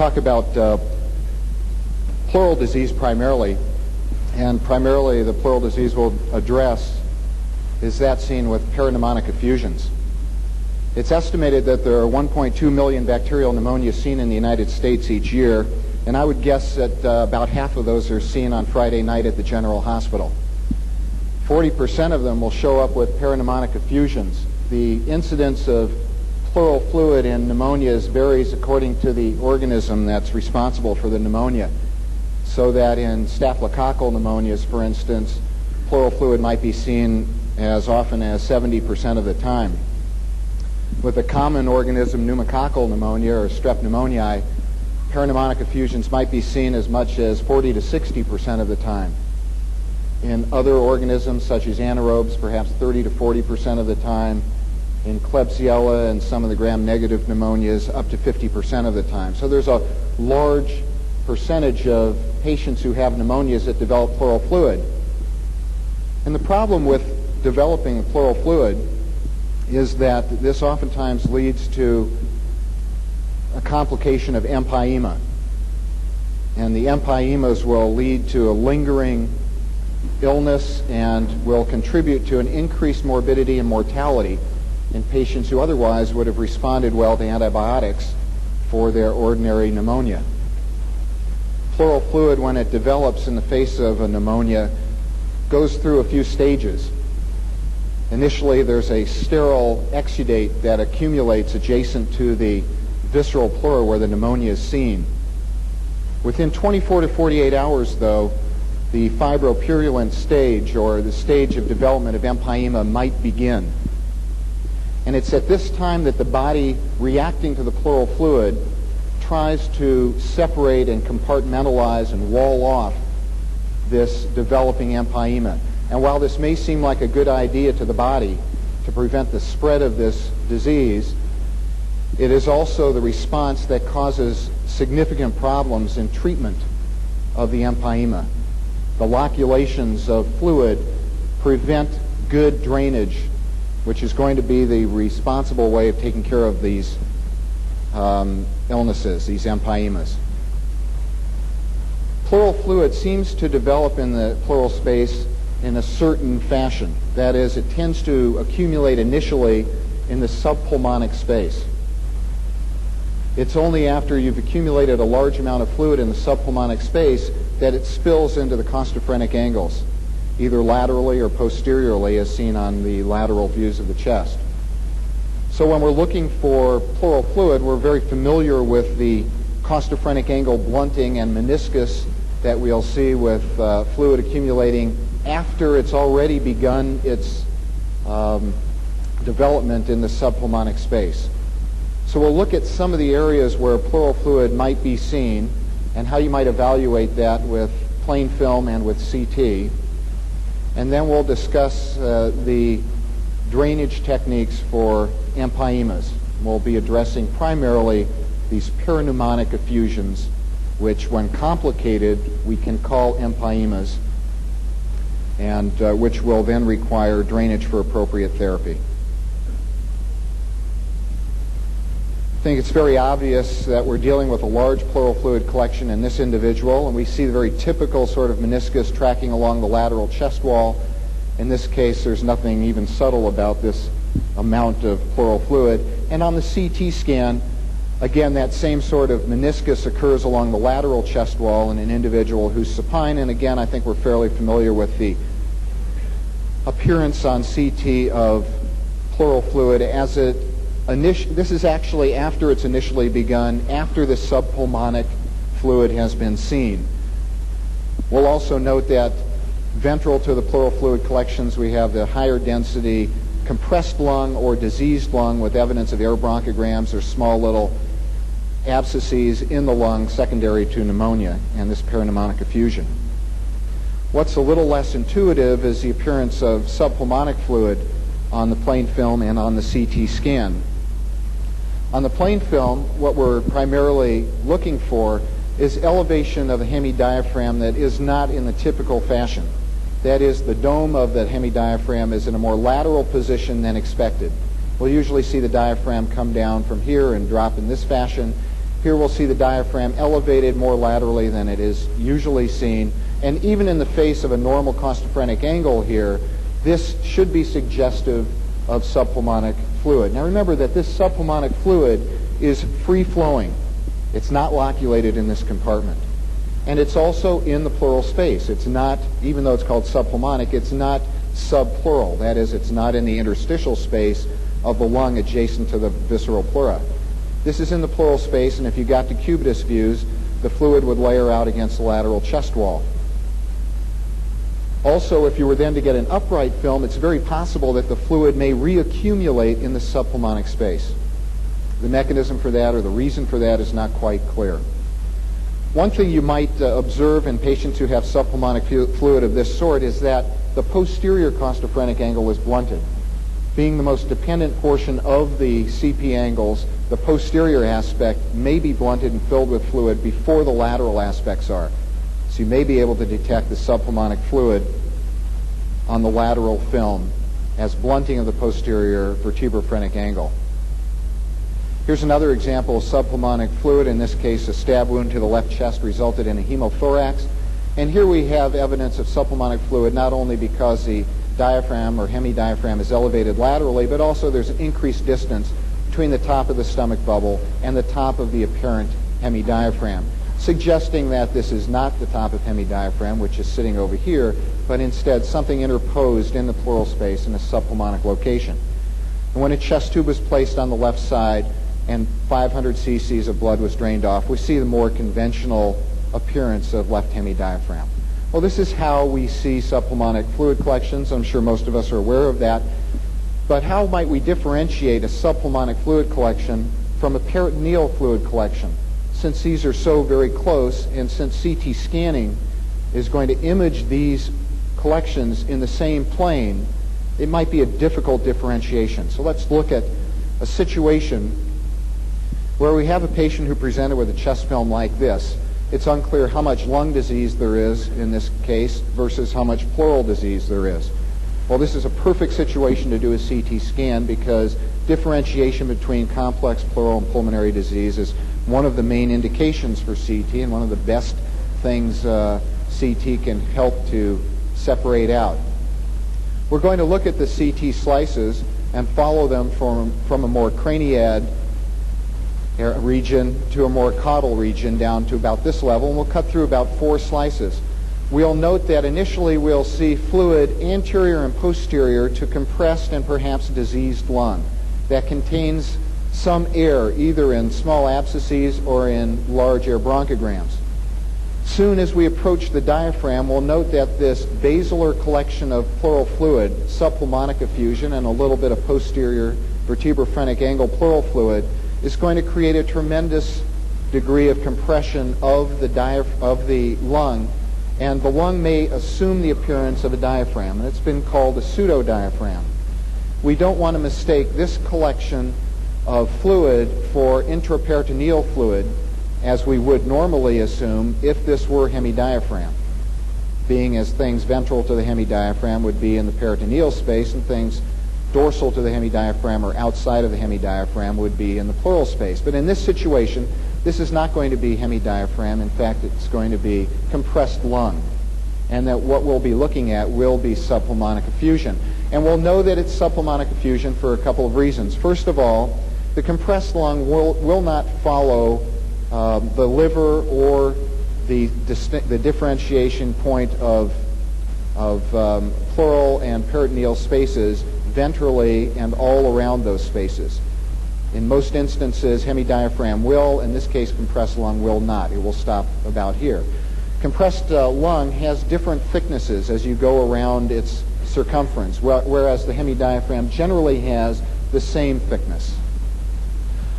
talk about pleural disease primarily, and primarily the pleural disease we'll address is that seen with parapneumonic effusions. It's estimated that there are 1.2 million bacterial pneumonias seen in the United States each year, and I would guess that about half of those are seen on Friday night at the General Hospital. 40% of them will show up with parapneumonic effusions. The incidence of pleural fluid in pneumonias varies according to the organism that's responsible for the pneumonia, so that in staphylococcal pneumonias, for instance, pleural fluid might be seen as often as 70% of the time. With a common organism, pneumococcal pneumonia or strep pneumoniae, parapneumonic effusions might be seen as much as 40 to 60% of the time. In other organisms, such as anaerobes, perhaps 30 to 40% of the time. In Klebsiella and some of the gram-negative pneumonias, up to 50% of the time. So there's a large percentage of patients who have pneumonias that develop pleural fluid. And the problem with developing pleural fluid is that this oftentimes leads to a complication of empyema. And the empyemas will lead to a lingering illness and will contribute to an increased morbidity and mortality in patients who otherwise would have responded well to antibiotics for their ordinary pneumonia. Pleural fluid, when it develops in the face of a pneumonia, goes through a few stages. Initially, there's a sterile exudate that accumulates adjacent to the visceral pleura where the pneumonia is seen. Within 24 to 48 hours, though, the fibropurulent stage, or the stage of development of empyema, might begin. And it's at this time that the body, reacting to the pleural fluid, tries to separate and compartmentalize and wall off this developing empyema. And while this may seem like a good idea to the body to prevent the spread of this disease, it is also the response that causes significant problems in treatment of the empyema. The loculations of fluid prevent good drainage, which is going to be the responsible way of taking care of these illnesses, these empyemas. Pleural fluid seems to develop in the pleural space in a certain fashion. That is, it tends to accumulate initially in the subpulmonic space. It's only after you've accumulated a large amount of fluid in the subpulmonic space that it spills into the costophrenic angles, either laterally or posteriorly, as seen on the lateral views of the chest. So when we're looking for pleural fluid, we're very familiar with the costophrenic angle blunting and meniscus that we'll see with fluid accumulating after it's already begun its development in the subpulmonic space. So we'll look at some of the areas where pleural fluid might be seen and how you might evaluate that with plain film and with CT. And then we'll discuss the drainage techniques for empyemas. We'll be addressing primarily these parapneumonic effusions, which when complicated we can call empyemas, and which will then require drainage for appropriate therapy. I think it's very obvious that we're dealing with a large pleural fluid collection in this individual, and we see the very typical sort of meniscus tracking along the lateral chest wall. In this case, there's nothing even subtle about this amount of pleural fluid. And on the CT scan, again, that same sort of meniscus occurs along the lateral chest wall in an individual who's supine, and again, I think we're fairly familiar with the appearance on CT of pleural fluid as it this is actually after it's initially begun, after the subpulmonic fluid has been seen. We'll also note that ventral to the pleural fluid collections, we have the higher density compressed lung or diseased lung with evidence of air bronchograms or small little abscesses in the lung secondary to pneumonia and this parapneumonic effusion. What's a little less intuitive is the appearance of subpulmonic fluid on the plain film and on the CT scan. On the plain film, what we're primarily looking for is elevation of the hemidiaphragm that is not in the typical fashion. That is, the dome of the hemidiaphragm is in a more lateral position than expected. We'll usually see the diaphragm come down from here and drop in this fashion. Here we'll see the diaphragm elevated more laterally than it is usually seen. And even in the face of a normal costophrenic angle here, this should be suggestive of subpulmonic fluid. Now remember that this subpulmonic fluid is free-flowing. It's not loculated in this compartment. And it's also in the pleural space. It's not, even though it's called subpulmonic, it's not subpleural. That is, it's not in the interstitial space of the lung adjacent to the visceral pleura. This is in the pleural space, and if you got to cubitus views, the fluid would layer out against the lateral chest wall. Also, if you were then to get an upright film, it's very possible that the fluid may reaccumulate in the subpulmonic space. The mechanism for that or the reason for that is not quite clear. One thing you might observe in patients who have subpulmonic fluid of this sort is that the posterior costophrenic angle is blunted. Being the most dependent portion of the CP angles, the posterior aspect may be blunted and filled with fluid before the lateral aspects are. So you may be able to detect the subpulmonic fluid on the lateral film as blunting of the posterior vertebrophrenic angle. Here's another example of subpulmonic fluid. In this case, a stab wound to the left chest resulted in a hemothorax. And here we have evidence of subpulmonic fluid not only because the diaphragm or hemidiaphragm is elevated laterally, but also there's an increased distance between the top of the stomach bubble and the top of the apparent hemidiaphragm, suggesting that this is not the top of hemidiaphragm, which is sitting over here, but instead something interposed in the pleural space in a subpulmonic location. And when a chest tube was placed on the left side and 500 cc's of blood was drained off, we see the more conventional appearance of left hemidiaphragm. Well, this is how we see subpulmonic fluid collections. I'm sure most of us are aware of that. But how might we differentiate a subpulmonic fluid collection from a peritoneal fluid collection? Since these are so very close, and since CT scanning is going to image these collections in the same plane, it might be a difficult differentiation. So let's look at a situation where we have a patient who presented with a chest film like this. It's unclear how much lung disease there is in this case versus how much pleural disease there is. Well, this is a perfect situation to do a CT scan because differentiation between complex pleural and pulmonary disease is one of the main indications for CT and one of the best things CT can help to separate out. We're going to look at the CT slices and follow them from a more craniad region to a more caudal region down to about this level, and we'll cut through about 4 slices. We'll note that initially we'll see fluid anterior and posterior to compressed and perhaps diseased lung that contains some air, either in small abscesses or in large air bronchograms. Soon as we approach the diaphragm, we'll note that this basilar collection of pleural fluid, subpulmonic effusion, and a little bit of posterior vertebrophrenic angle pleural fluid is going to create a tremendous degree of compression of the lung, and the lung may assume the appearance of a diaphragm, and it's been called a pseudo-diaphragm. We don't want to mistake this collection of fluid for intraperitoneal fluid, as we would normally assume if this were hemidiaphragm, being as things ventral to the hemidiaphragm would be in the peritoneal space and things dorsal to the hemidiaphragm or outside of the hemidiaphragm would be in the pleural space. But in this situation, this is not going to be hemidiaphragm. In fact, it's going to be compressed lung. And that what we'll be looking at will be subpulmonic effusion. And we'll know that it's subpulmonic effusion for a couple of reasons. First of all, the compressed lung will not follow the liver or the differentiation point of pleural and peritoneal spaces ventrally and all around those spaces. In most instances, hemidiaphragm will. In this case, compressed lung will not. It will stop about here. Compressed lung has different thicknesses as you go around its circumference, whereas the hemidiaphragm generally has the same thickness.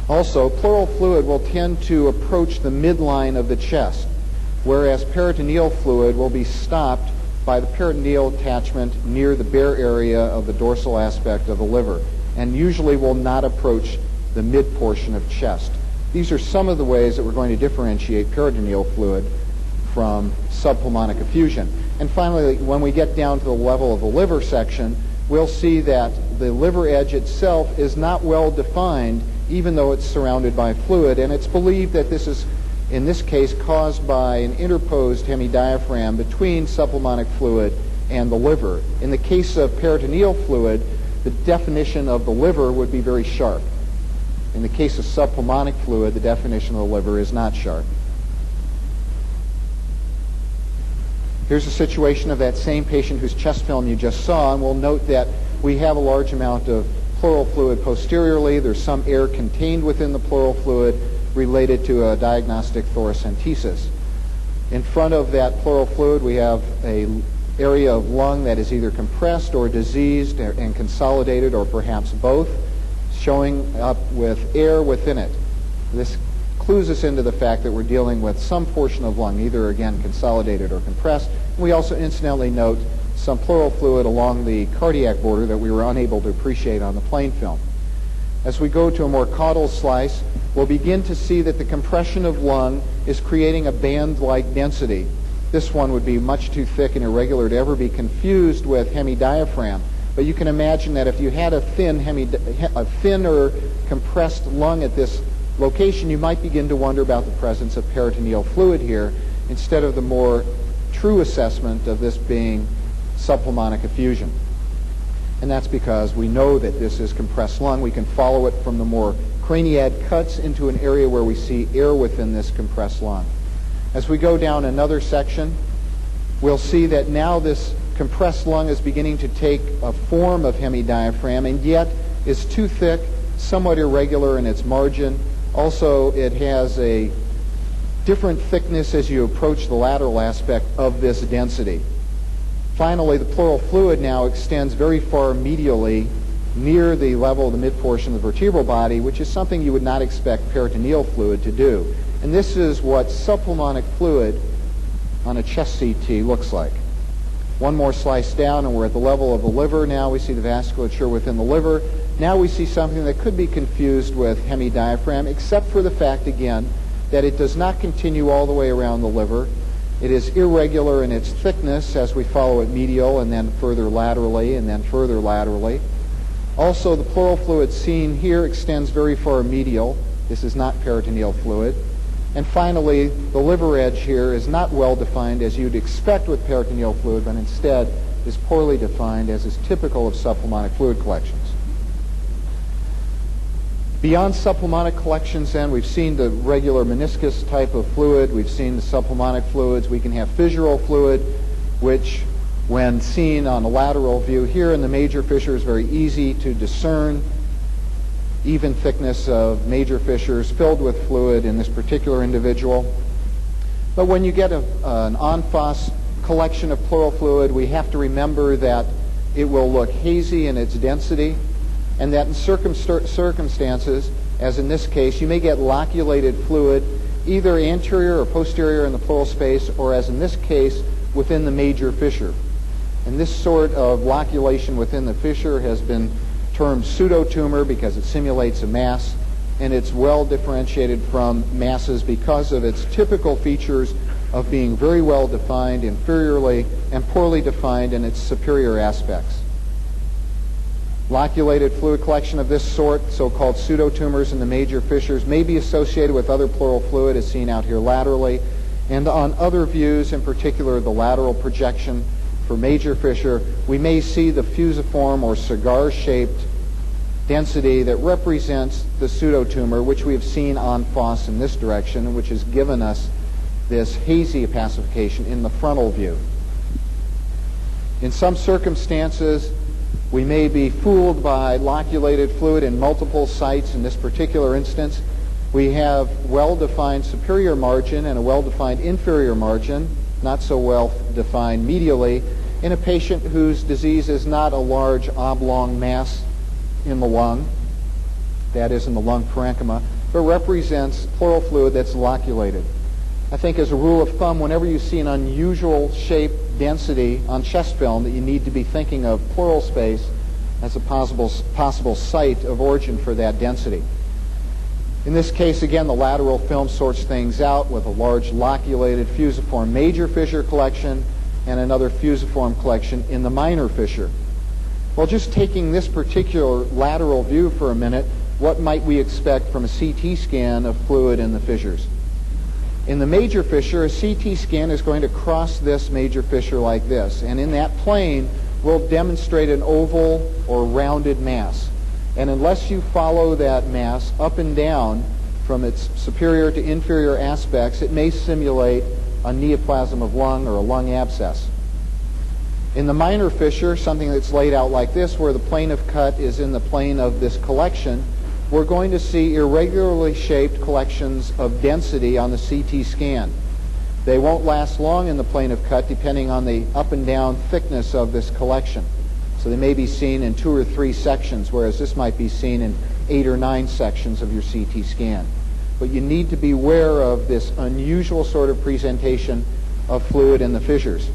Also, pleural fluid will tend to approach the midline of the chest, whereas peritoneal fluid will be stopped by the peritoneal attachment near the bare area of the dorsal aspect of the liver, and usually will not approach the mid portion of chest. These are some of the ways that we're going to differentiate peritoneal fluid from subpulmonic effusion. And finally, when we get down to the level of the liver section, we'll see that the liver edge itself is not well defined even though it's surrounded by fluid. And it's believed that this is, in this case, caused by an interposed hemidiaphragm between subpulmonic fluid and the liver. In the case of peritoneal fluid, the definition of the liver would be very sharp. In the case of subpulmonic fluid, the definition of the liver is not sharp. Here's a situation of that same patient whose chest film you just saw, and we'll note that we have a large amount of pleural fluid posteriorly. There's some air contained within the pleural fluid related to a diagnostic thoracentesis. In front of that pleural fluid, we have an area of lung that is either compressed or diseased and consolidated, or perhaps both, showing up with air within it. This clues us into the fact that we're dealing with some portion of lung, either, again, consolidated or compressed. We also incidentally note some pleural fluid along the cardiac border that we were unable to appreciate on the plain film. As we go to a more caudal slice, we'll begin to see that the compression of lung is creating a band-like density. This one would be much too thick and irregular to ever be confused with hemidiaphragm. But you can imagine that if you had a thinner compressed lung at this location, you might begin to wonder about the presence of peritoneal fluid here, instead of the more true assessment of this being subpulmonic effusion. And that's because we know that this is compressed lung. We can follow it from the more craniad cuts into an area where we see air within this compressed lung. As we go down another section, we'll see that now this compressed lung is beginning to take a form of hemidiaphragm, and yet is too thick, somewhat irregular in its margin. Also, it has a different thickness as you approach the lateral aspect of this density. Finally, the pleural fluid now extends very far medially near the level of the mid-portion of the vertebral body, which is something you would not expect peritoneal fluid to do. And this is what subpulmonic fluid on a chest CT looks like. One more slice down, and we're at the level of the liver. Now we see the vasculature within the liver. Now we see something that could be confused with hemidiaphragm, except for the fact, again, that it does not continue all the way around the liver. It is irregular in its thickness as we follow it medial and then further laterally and then further laterally. Also, the pleural fluid seen here extends very far medial. This is not peritoneal fluid. And finally, the liver edge here is not well defined as you'd expect with peritoneal fluid, but instead is poorly defined, as is typical of subpulmonic fluid collections. Beyond subpulmonic collections, then, we've seen the regular meniscus type of fluid. We've seen the subpulmonic fluids. We can have fissural fluid, which, when seen on a lateral view here in the major fissure, is very easy to discern. Even thickness of major fissures filled with fluid in this particular individual. But when you get an en face collection of pleural fluid, we have to remember that it will look hazy in its density, and that in circumstances, as in this case, you may get loculated fluid either anterior or posterior in the pleural space, or as in this case, within the major fissure. And this sort of loculation within the fissure has been termed pseudotumor because it simulates a mass, and it's well differentiated from masses because of its typical features of being very well defined inferiorly and poorly defined in its superior aspects. Loculated fluid collection of this sort, so-called pseudotumors in the major fissures, may be associated with other pleural fluid as seen out here laterally, and on other views, in particular the lateral projection for major fissure, we may see the fusiform or cigar-shaped density that represents the pseudotumor, which we have seen en face in this direction, and which has given us this hazy opacification in the frontal view. In some circumstances, we may be fooled by loculated fluid in multiple sites. In this particular instance, we have well-defined superior margin and a well-defined inferior margin, not so well-defined medially, in a patient whose disease is not a large oblong mass in the lung, that is in the lung parenchyma, but represents pleural fluid that's loculated. I think as a rule of thumb, whenever you see an unusual shape density on chest film, that you need to be thinking of pleural space as a possible site of origin for that density. In this case, again, the lateral film sorts things out with a large loculated fusiform major fissure collection and another fusiform collection in the minor fissure. Well, just taking this particular lateral view for a minute, what might we expect from a CT scan of fluid in the fissures? In the major fissure, a CT scan is going to cross this major fissure like this, and in that plane will demonstrate an oval or rounded mass. And unless you follow that mass up and down from its superior to inferior aspects, it may simulate a neoplasm of lung or a lung abscess. In the minor fissure, something that's laid out like this, where the plane of cut is in the plane of this collection, we're going to see irregularly shaped collections of density on the CT scan. They won't last long in the plane of cut depending on the up and down thickness of this collection. So they may be seen in 2 or 3 sections, whereas this might be seen in 8 or 9 sections of your CT scan. But you need to be aware of this unusual sort of presentation of fluid in the fissures.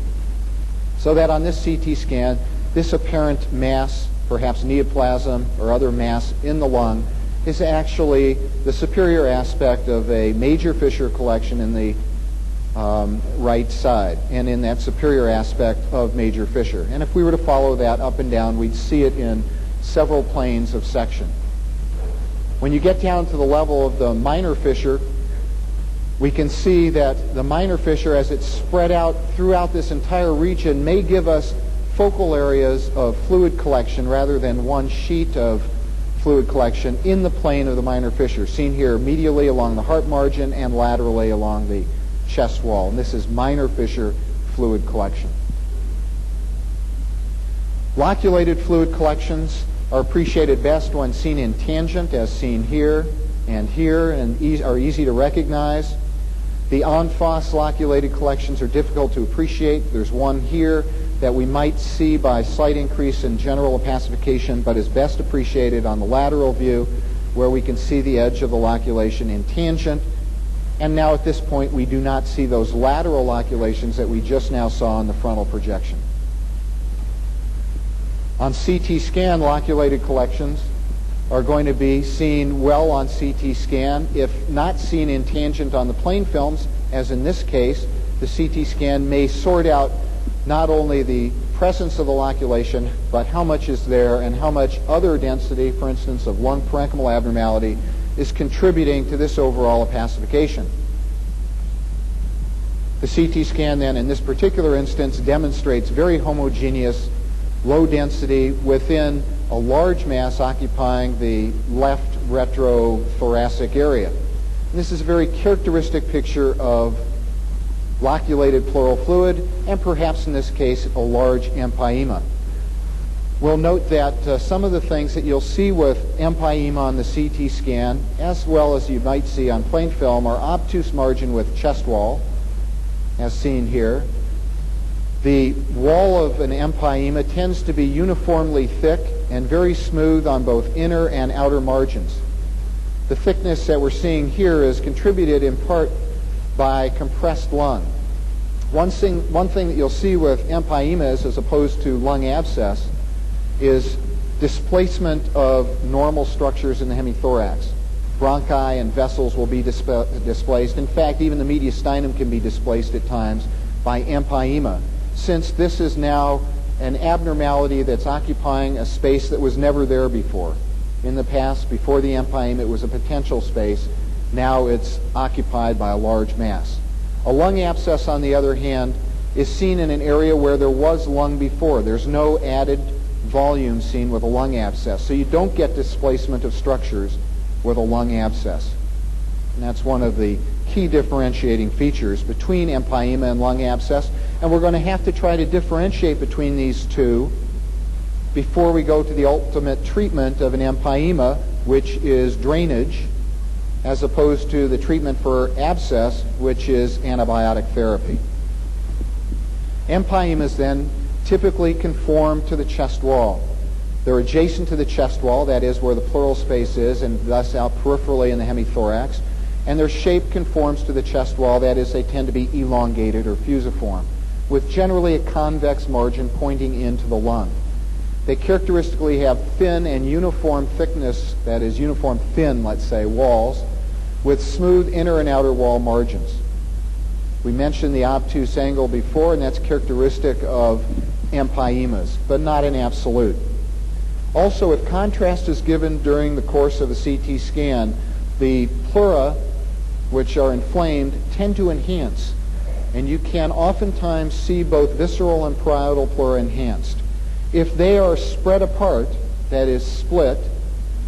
So that on this CT scan, this apparent mass, perhaps neoplasm or other mass in the lung, is actually the superior aspect of a major fissure collection in the right side, and in that superior aspect of major fissure. And if we were to follow that up and down, we'd see it in several planes of section. When you get down to the level of the minor fissure, we can see that the minor fissure, as it's spread out throughout this entire region, may give us focal areas of fluid collection rather than one sheet of fluid collection in the plane of the minor fissure, seen here medially along the heart margin and laterally along the chest wall. And this is minor fissure fluid collection. Loculated fluid collections are appreciated best when seen in tangent, as seen here, and are easy to recognize. The en face loculated collections are difficult to appreciate. There's one here that we might see by slight increase in general opacification, but is best appreciated on the lateral view, where we can see the edge of the loculation in tangent. And now at this point, we do not see those lateral loculations that we just now saw in the frontal projection. On CT scan, loculated collections are going to be seen well on CT scan. If not seen in tangent on the plane films, as in this case, the CT scan may sort out not only the presence of the loculation, but how much is there and how much other density, for instance, of lung parenchymal abnormality, is contributing to this overall opacification. The CT scan then, in this particular instance, demonstrates very homogeneous low density within a large mass occupying the left retrothoracic area. And this is a very characteristic picture of loculated pleural fluid, and perhaps in this case a large empyema. We'll note that some of the things that you'll see with empyema on the CT scan, as well as you might see on plain film, are obtuse margin with chest wall, as seen here. The wall of an empyema tends to be uniformly thick and very smooth on both inner and outer margins. The thickness that we're seeing here is contributed in part by compressed lung. One thing that you'll see with empyemas as opposed to lung abscess is displacement of normal structures in the hemithorax. Bronchi and vessels will be displaced. In fact, even the mediastinum can be displaced at times by empyema, since this is now an abnormality that's occupying a space that was never there before. In the past, before the empyema, it was a potential space. Now it's occupied by a large mass. A lung abscess, on the other hand, is seen in an area where there was lung before. There's no added volume seen with a lung abscess. So you don't get displacement of structures with a lung abscess. And that's one of the key differentiating features between empyema and lung abscess. And we're going to have to try to differentiate between these two before we go to the ultimate treatment of an empyema, which is drainage, as opposed to the treatment for abscess, which is antibiotic therapy. Empyemas then typically conform to the chest wall. They're adjacent to the chest wall, that is where the pleural space is, and thus out peripherally in the hemithorax. And their shape conforms to the chest wall, that is, they tend to be elongated or fusiform, with generally a convex margin pointing into the lung. They characteristically have thin and uniform thickness, that is, uniform thin, let's say, walls, with smooth inner and outer wall margins. We mentioned the obtuse angle before, and that's characteristic of empyemas, but not an absolute. Also, if contrast is given during the course of a CT scan, the pleura, which are inflamed, tend to enhance. And you can oftentimes see both visceral and parietal pleura enhanced. If they are spread apart, that is split,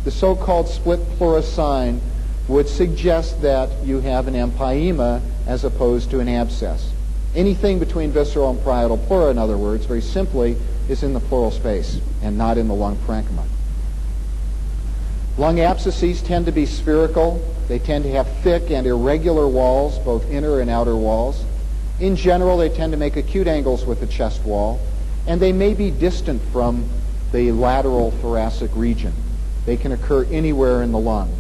the so-called split pleura sign would suggest that you have an empyema as opposed to an abscess. Anything between visceral and parietal pleura, in other words, very simply, is in the pleural space and not in the lung parenchyma. Lung abscesses tend to be spherical. They tend to have thick and irregular walls, both inner and outer walls. In general, they tend to make acute angles with the chest wall, and they may be distant from the lateral thoracic region. They can occur anywhere in the lung.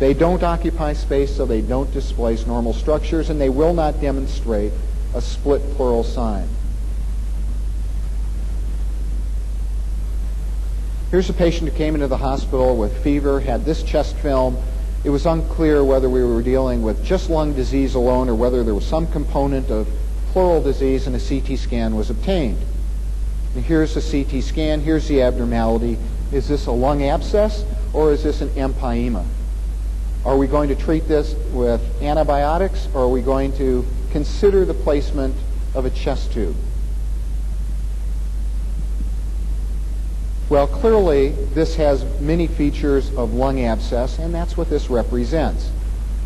They don't occupy space, so they don't displace normal structures, and they will not demonstrate a split pleural sign. Here's a patient who came into the hospital with fever, had this chest film. It was unclear whether we were dealing with just lung disease alone or whether there was some component of pleural disease, and a CT scan was obtained. And here's the CT scan. Here's the abnormality. Is this a lung abscess or is this an empyema? Are we going to treat this with antibiotics, or are we going to consider the placement of a chest tube? Well, clearly, this has many features of lung abscess, and that's what this represents.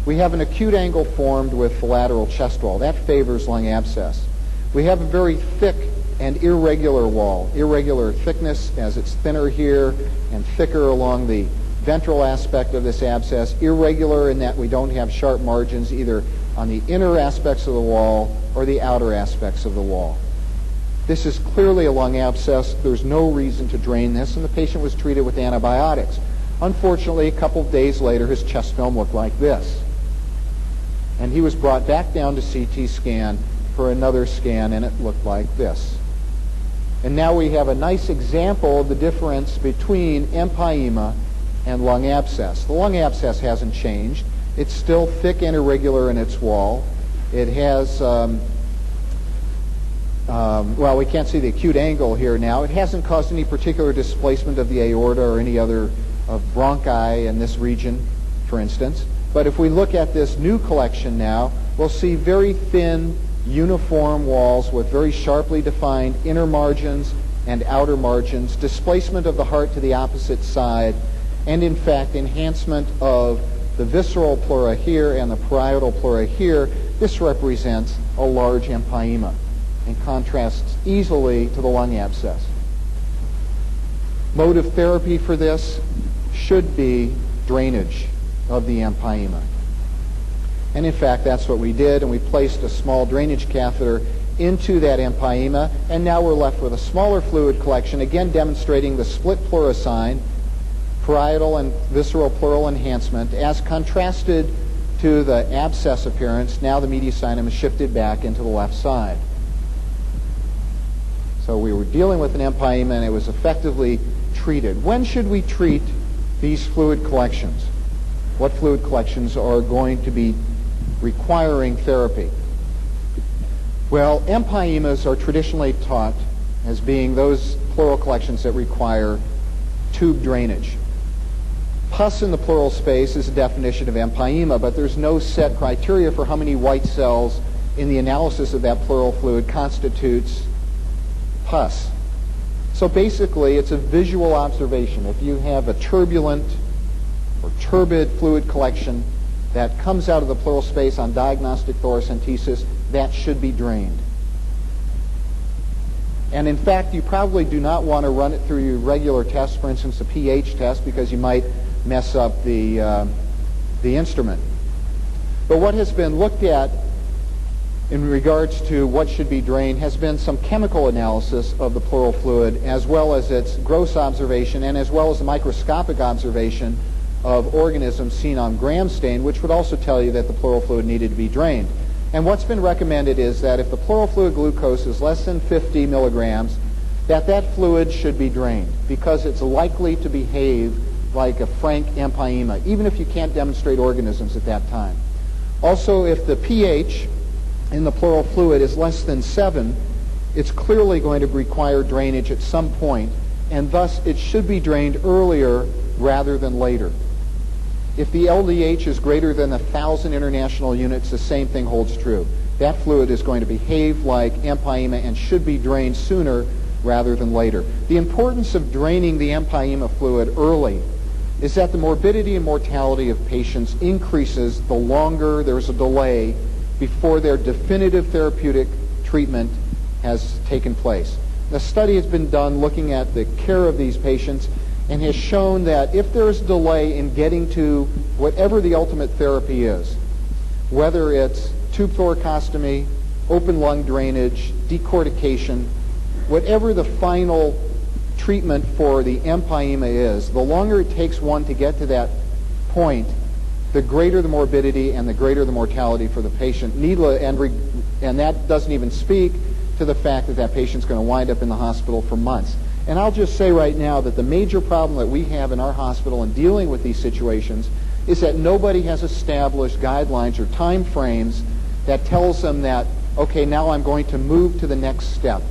We have an acute angle formed with the lateral chest wall. That favors lung abscess. We have a very thick and irregular wall, irregular thickness as it's thinner here and thicker along the ventral aspect of this abscess, irregular in that we don't have sharp margins either on the inner aspects of the wall or the outer aspects of the wall. This is clearly a lung abscess. There's no reason to drain this, and the patient was treated with antibiotics. Unfortunately, a couple of days later, his chest film looked like this. And he was brought back down to CT scan for another scan, and it looked like this. And now we have a nice example of the difference between empyema and lung abscess. The lung abscess hasn't changed. It's still thick and irregular in its wall. It has, well, we can't see the acute angle here now. It hasn't caused any particular displacement of the aorta or any other of bronchi in this region, for instance. But if we look at this new collection now, we'll see very thin, uniform walls with very sharply defined inner margins and outer margins, displacement of the heart to the opposite side, and in fact enhancement of the visceral pleura here and the parietal pleura here. This represents a large empyema and contrasts easily to the lung abscess. Mode of therapy for this should be drainage of the empyema. And in fact, that's what we did, and we placed a small drainage catheter into that empyema, and now we're left with a smaller fluid collection, again demonstrating the split pleura sign, parietal and visceral pleural enhancement, as contrasted to the abscess appearance. Now the mediastinum is shifted back into the left side. So we were dealing with an empyema, and it was effectively treated. When should we treat these fluid collections? What fluid collections are going to be requiring therapy? Well, empyemas are traditionally taught as being those pleural collections that require tube drainage. Pus in the pleural space is a definition of empyema, but there's no set criteria for how many white cells in the analysis of that pleural fluid constitutes pus. So basically, it's a visual observation. If you have a turbulent or turbid fluid collection that comes out of the pleural space on diagnostic thoracentesis, that should be drained. And in fact, you probably do not want to run it through your regular tests, for instance, a pH test, because you might mess up the instrument. But what has been looked at in regards to what should be drained has been some chemical analysis of the pleural fluid, as well as its gross observation, and as well as the microscopic observation of organisms seen on gram stain, which would also tell you that the pleural fluid needed to be drained. And what's been recommended is that if the pleural fluid glucose is less than 50 milligrams, that fluid should be drained, because it's likely to behave like a frank empyema, even if you can't demonstrate organisms at that time. Also, if the pH in the pleural fluid is less than 7, it's clearly going to require drainage at some point, and thus it should be drained earlier rather than later. If the LDH is greater than 1,000 international units, the same thing holds true. That fluid is going to behave like empyema and should be drained sooner rather than later. The importance of draining the empyema fluid early is that the morbidity and mortality of patients increases the longer there's a delay before their definitive therapeutic treatment has taken place. A study has been done looking at the care of these patients and has shown that if there's a delay in getting to whatever the ultimate therapy is, whether it's tube thoracostomy, open lung drainage, decortication, whatever the final treatment for the empyema is, the longer it takes one to get to that point, the greater the morbidity and the greater the mortality for the patient. And that doesn't even speak to the fact that that patient's going to wind up in the hospital for months. And I'll just say right now that the major problem that we have in our hospital in dealing with these situations is that nobody has established guidelines or time frames that tells them that, okay, now I'm going to move to the next step.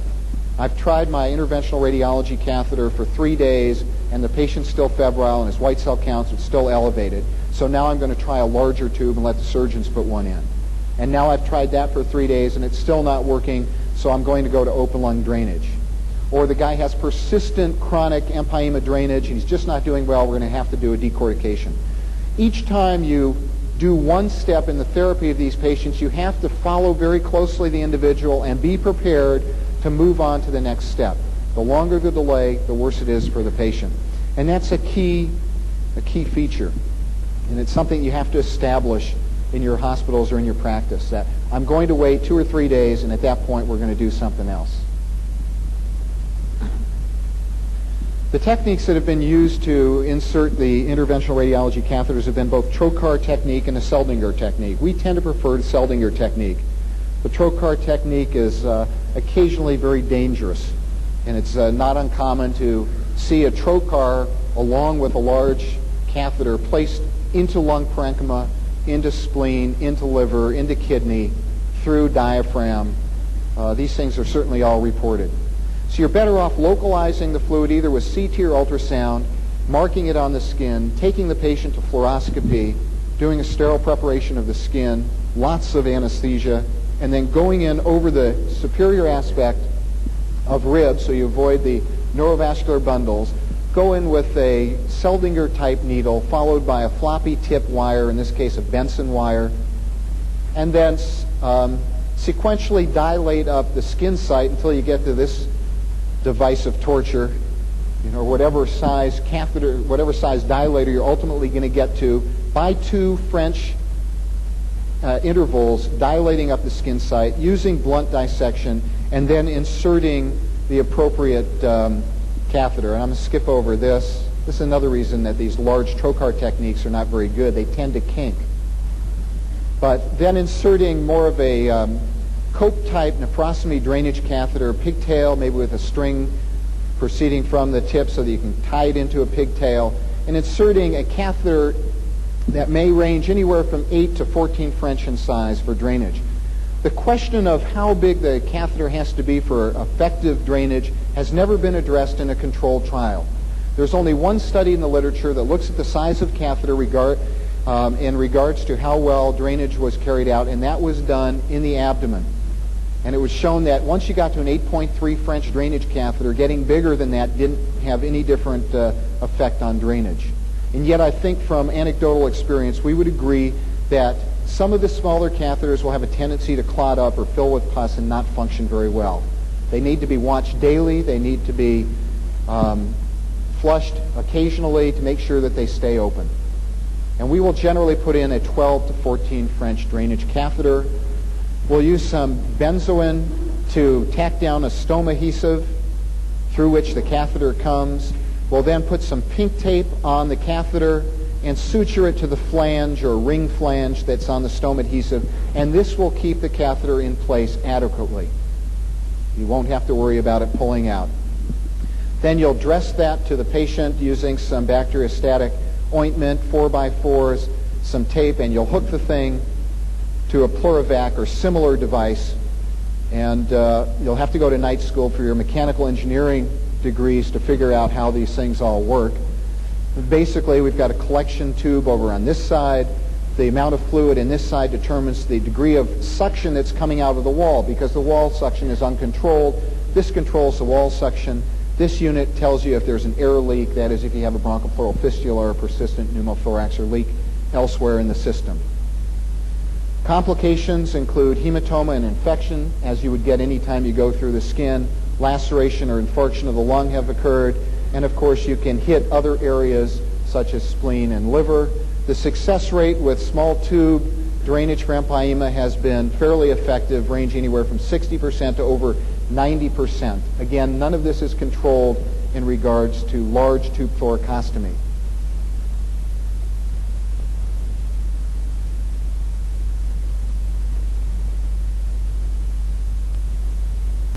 I've tried my interventional radiology catheter for 3 days, and the patient's still febrile, and his white cell counts are still elevated. So now I'm going to try a larger tube and let the surgeons put one in. And now I've tried that for 3 days, and it's still not working, so I'm going to go to open lung drainage. Or the guy has persistent chronic empyema drainage, and he's just not doing well, we're going to have to do a decortication. Each time you do one step in the therapy of these patients, you have to follow very closely the individual and be prepared to move on to the next step. The longer the delay, the worse it is for the patient. And that's a key feature. And it's something you have to establish in your hospitals or in your practice, that I'm going to wait 2 or 3 days, and at that point we're going to do something else. The techniques that have been used to insert the interventional radiology catheters have been both trocar technique and the Seldinger technique. We tend to prefer the Seldinger technique. The trocar technique is occasionally very dangerous, and it's not uncommon to see a trocar along with a large catheter placed into lung parenchyma, into spleen, into liver, into kidney, through diaphragm. These things are certainly all reported. So you're better off localizing the fluid either with CT or ultrasound, marking it on the skin, taking the patient to fluoroscopy, doing a sterile preparation of the skin, lots of anesthesia, and then going in over the superior aspect of ribs so you avoid the neurovascular bundles. Go in with a Seldinger type needle followed by a floppy tip wire, in this case a Benson wire, and then sequentially dilate up the skin site until you get to this device of torture, whatever size catheter, whatever size dilator you're ultimately going to get to, by 2 French intervals, dilating up the skin site, using blunt dissection, and then inserting the appropriate catheter. And I'm going to skip over this. This is another reason that these large trocar techniques are not very good. They tend to kink. But then inserting more of a Cope-type nephrostomy drainage catheter, pigtail, maybe with a string proceeding from the tip so that you can tie it into a pigtail, and inserting a catheter that may range anywhere from 8 to 14 French in size for drainage. The question of how big the catheter has to be for effective drainage has never been addressed in a controlled trial. There's only one study in the literature that looks at the size of catheter in regards to how well drainage was carried out, and that was done in the abdomen. And it was shown that once you got to an 8.3 French drainage catheter, getting bigger than that didn't have any different effect on drainage. And yet I think from anecdotal experience, we would agree that some of the smaller catheters will have a tendency to clot up or fill with pus and not function very well. They need to be watched daily. They need to be flushed occasionally to make sure that they stay open. And we will generally put in a 12 to 14 French drainage catheter. We'll use some benzoin to tack down a stoma adhesive through which the catheter comes. We'll then put some pink tape on the catheter and suture it to the flange or ring flange that's on the stoma adhesive, and this will keep the catheter in place adequately. You won't have to worry about it pulling out. Then you'll dress that to the patient using some bacteriostatic ointment, 4x4s, some tape, and you'll hook the thing to a Pleurovac or similar device, and you'll have to go to night school for your mechanical engineering degrees to figure out how these things all work. Basically, we've got a collection tube over on this side. The amount of fluid in this side determines the degree of suction that's coming out of the wall. Because the wall suction is uncontrolled, this controls the wall suction. This unit tells you if there's an air leak, that is if you have a bronchopleural fistula or a persistent pneumothorax or leak elsewhere in the system. Complications include hematoma and infection, as you would get any time you go through the skin. Laceration or infarction of the lung have occurred. And of course, you can hit other areas such as spleen and liver. The success rate with small tube drainage for empyema has been fairly effective, ranging anywhere from 60% to over 90%. Again, none of this is controlled in regards to large tube thoracostomy.